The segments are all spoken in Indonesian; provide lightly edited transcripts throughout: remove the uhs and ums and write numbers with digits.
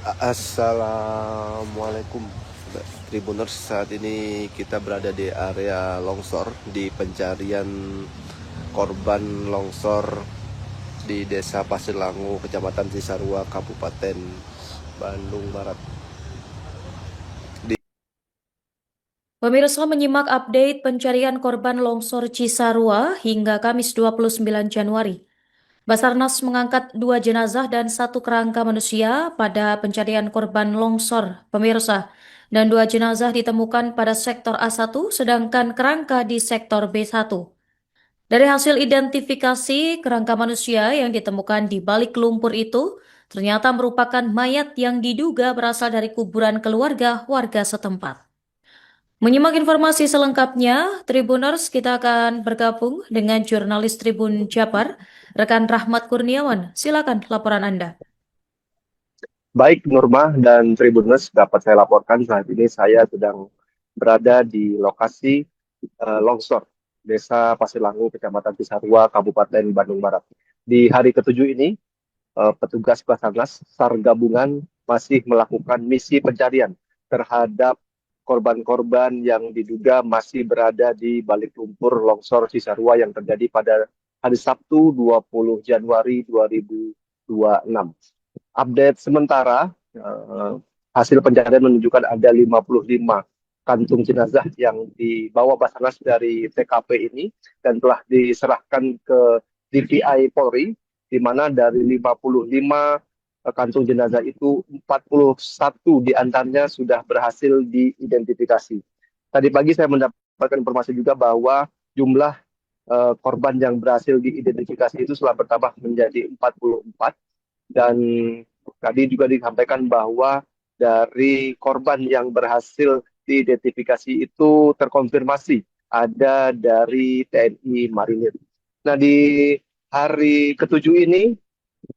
Assalamualaikum Tribuners, saat ini kita berada di area longsor di pencarian korban longsor di Desa Pasir Langu, Kecamatan Cisarua, Kabupaten Bandung Barat. Pemirsa menyimak update pencarian korban longsor Cisarua hingga Kamis 29 Januari. Basarnas mengangkat 2 jenazah dan 1 kerangka manusia pada pencarian korban longsor, pemirsa. Dan 2 jenazah ditemukan pada sektor A1, sedangkan kerangka di sektor B1. Dari hasil identifikasi, kerangka manusia yang ditemukan di balik lumpur itu ternyata merupakan mayat yang diduga berasal dari kuburan keluarga warga setempat. Menyimak informasi selengkapnya, Tribuners, kita akan bergabung dengan jurnalis Tribun Jabar, rekan Rahmat Kurniawan. Silakan laporan Anda. Baik Nurma dan Tribuners, dapat saya laporkan saat ini saya sedang berada di lokasi longsor Desa Pasir Langu, Kecamatan Cisarua, Kabupaten Bandung Barat. Di hari ketujuh ini, petugas Basarnas SAR gabungan masih melakukan misi pencarian terhadap korban-korban yang diduga masih berada di balik lumpur longsor Cisarua yang terjadi pada hari Sabtu 20 Januari 2026. Update sementara, hasil pencarian menunjukkan ada 55 kantung jenazah yang dibawa Basarnas dari TKP ini dan telah diserahkan ke DVI Polri, di mana dari 55 kantung jenazah itu 41 diantaranya sudah berhasil diidentifikasi. Tadi pagi saya mendapatkan informasi juga bahwa jumlah korban yang berhasil diidentifikasi itu telah bertambah menjadi 44, dan tadi juga disampaikan bahwa dari korban yang berhasil diidentifikasi itu terkonfirmasi ada dari TNI Marinir. Nah, di hari ketujuh ini,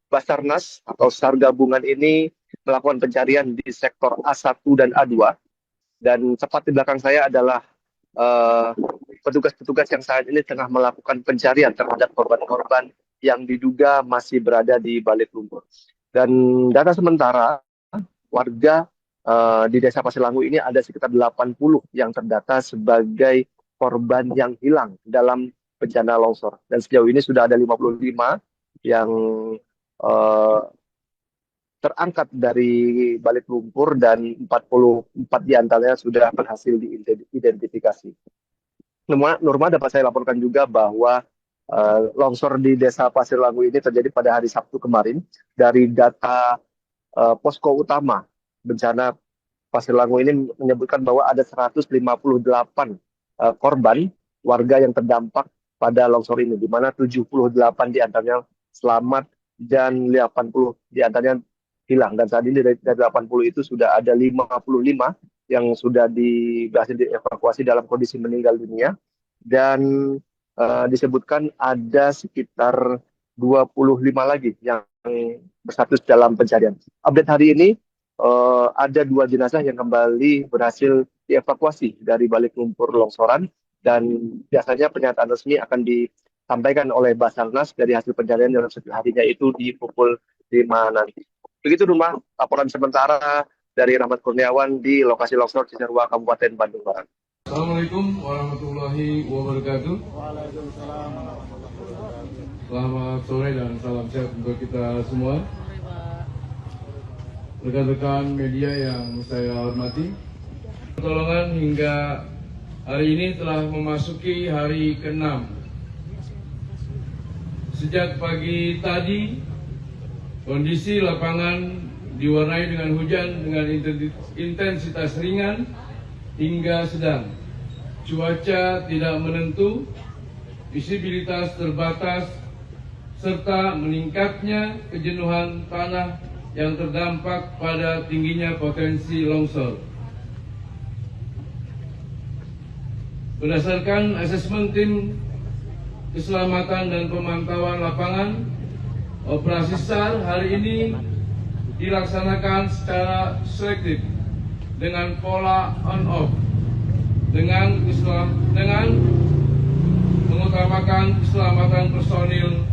Basarnas atau SAR gabungan ini melakukan pencarian di sektor A1 dan A2. Dan tepat di belakang saya adalah petugas-petugas yang saat ini tengah melakukan pencarian terhadap korban-korban yang diduga masih berada di balik lumpur. Dan data sementara, warga di Desa Pasir Langu ini ada sekitar 80 yang terdata sebagai korban yang hilang dalam bencana longsor. Dan sejauh ini sudah ada 55 yang terangkat dari balik lumpur dan 44 diantaranya sudah berhasil diidentifikasi. Nurma, dapat saya laporkan juga bahwa longsor di Desa Pasir Langu ini terjadi pada hari Sabtu kemarin. Dari data posko utama bencana Pasir Langu ini menyebutkan bahwa ada 158 korban warga yang terdampak pada longsor ini, di mana 78 diantaranya selamat dan 80 diantaranya hilang. Dan saat ini dari 80 itu sudah ada 55 yang sudah berhasil dievakuasi dalam kondisi meninggal dunia. Dan disebutkan ada sekitar 25 lagi yang berstatus dalam pencarian. Update hari ini, ada 2 jenazah yang kembali berhasil dievakuasi dari balik lumpur longsoran, dan biasanya pernyataan resmi akan disampaikan oleh Basarnas dari hasil pencarian dalam setiap harinya itu di pukul 5 nanti. Begitu rumah laporan sementara dari Rahmat Kurniawan di lokasi longsor Cisarua, Kabupaten Bandung Barat. Assalamualaikum warahmatullahi wabarakatuh. Selamat sore dan salam sehat untuk kita semua. Rekan-rekan media yang saya hormati, pertolongan hingga hari ini telah memasuki hari ke-6. Sejak pagi tadi, kondisi lapangan diwarnai dengan hujan dengan intensitas ringan hingga sedang. Cuaca tidak menentu, visibilitas terbatas, serta meningkatnya kejenuhan tanah yang terdampak pada tingginya potensi longsor. Berdasarkan asesmen tim keselamatan dan pemantauan lapangan, operasi SAR hari ini dilaksanakan secara selektif dengan pola on-off, dengan mengutamakan keselamatan personil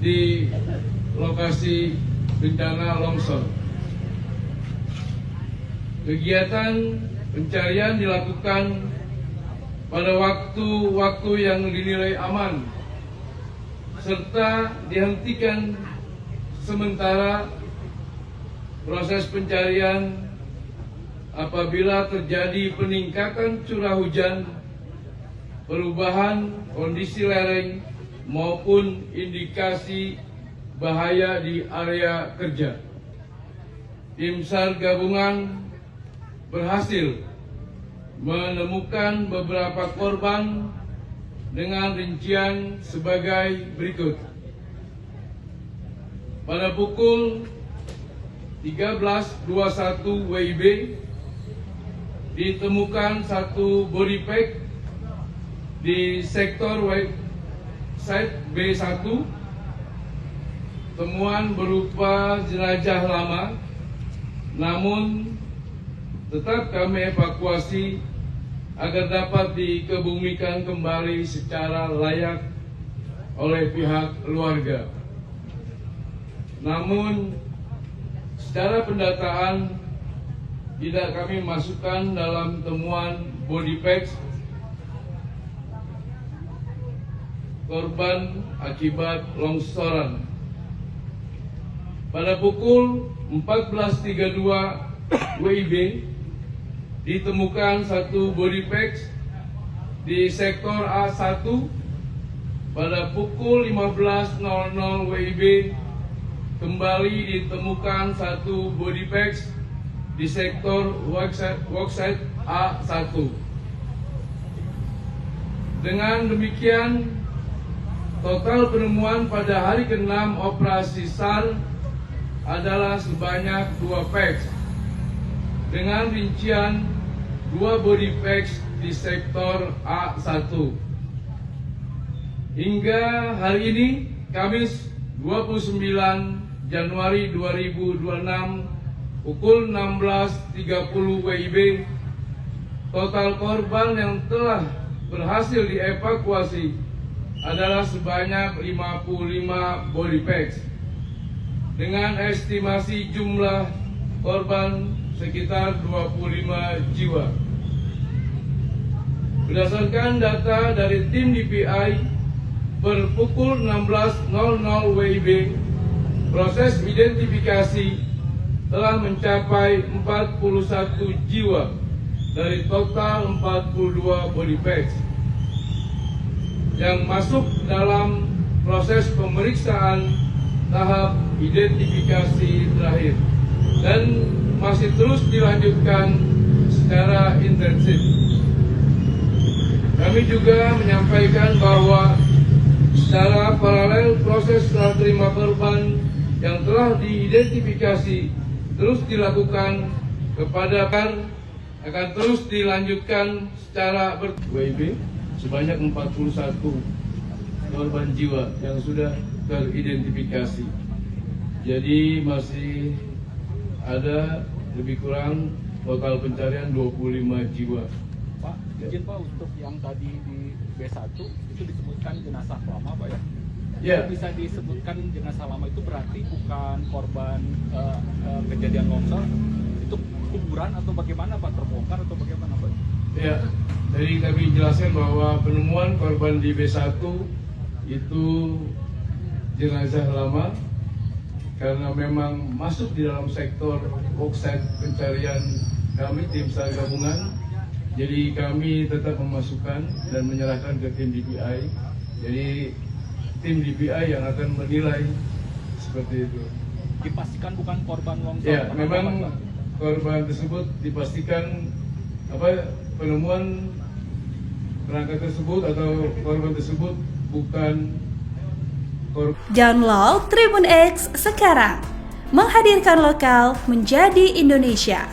di lokasi bencana longsor. Kegiatan pencarian dilakukan pada waktu-waktu yang dinilai aman, serta dihentikan sementara proses pencarian apabila terjadi peningkatan curah hujan, perubahan kondisi lereng, maupun indikasi bahaya di area kerja. Tim SAR gabungan berhasil menemukan beberapa korban dengan rincian sebagai berikut. Pada pukul 13.21 WIB ditemukan satu body pack di sektor site B1. Temuan berupa jenazah lama, namun tetap kami evakuasi agar dapat dikebumikan kembali secara layak oleh pihak keluarga. Namun secara pendataan tidak kami masukkan dalam temuan body packs korban akibat longsoran. Pada pukul 14.32 WIB ditemukan satu body packs di sektor A1. Pada pukul 15.00 WIB kembali ditemukan satu body packs di sektor worksite A1. Dengan demikian, total penemuan pada hari ke-6 operasi SAR adalah sebanyak 2 packs dengan rincian 2 body packs di sektor A1. Hingga hari ini, Kamis 29 Januari 2026 pukul 16.30 WIB, total korban yang telah berhasil dievakuasi adalah sebanyak 55 body packs dengan estimasi jumlah korban sekitar 25 jiwa. Berdasarkan data dari tim DPI, per pukul 16.00 WIB, proses identifikasi telah mencapai 41 jiwa dari total 42 body packs yang masuk dalam proses pemeriksaan tahap identifikasi terakhir dan masih terus dilanjutkan secara intensif. Kami juga menyampaikan bahwa secara paralel proses serah terima korban yang telah diidentifikasi terus dilakukan kepada akan terus dilanjutkan secara WIB sebanyak 41 korban jiwa yang sudah teridentifikasi. Jadi masih ada lebih kurang total pencarian 25 jiwa. Pak, izin Pak, untuk yang tadi di B1 itu disebutkan jenazah lama Pak ya? Ya. Itu bisa disebutkan jenazah lama itu berarti bukan korban kejadian longsor, itu kuburan atau bagaimana Pak, terbongkar atau bagaimana Pak? Ya, jadi kami jelaskan bahwa penemuan korban di B1 itu jenazah lama karena memang masuk di dalam sektor worksite pencarian kami tim SAR gabungan. Jadi kami tetap memasukkan dan menyerahkan ke tim DPI. Jadi tim DPI yang akan menilai seperti itu. Dipastikan bukan korban longsor? Ya, memang korban tersebut dipastikan penemuan perangkat tersebut atau korban tersebut bukan korban. Download Tribun X sekarang, menghadirkan lokal menjadi Indonesia.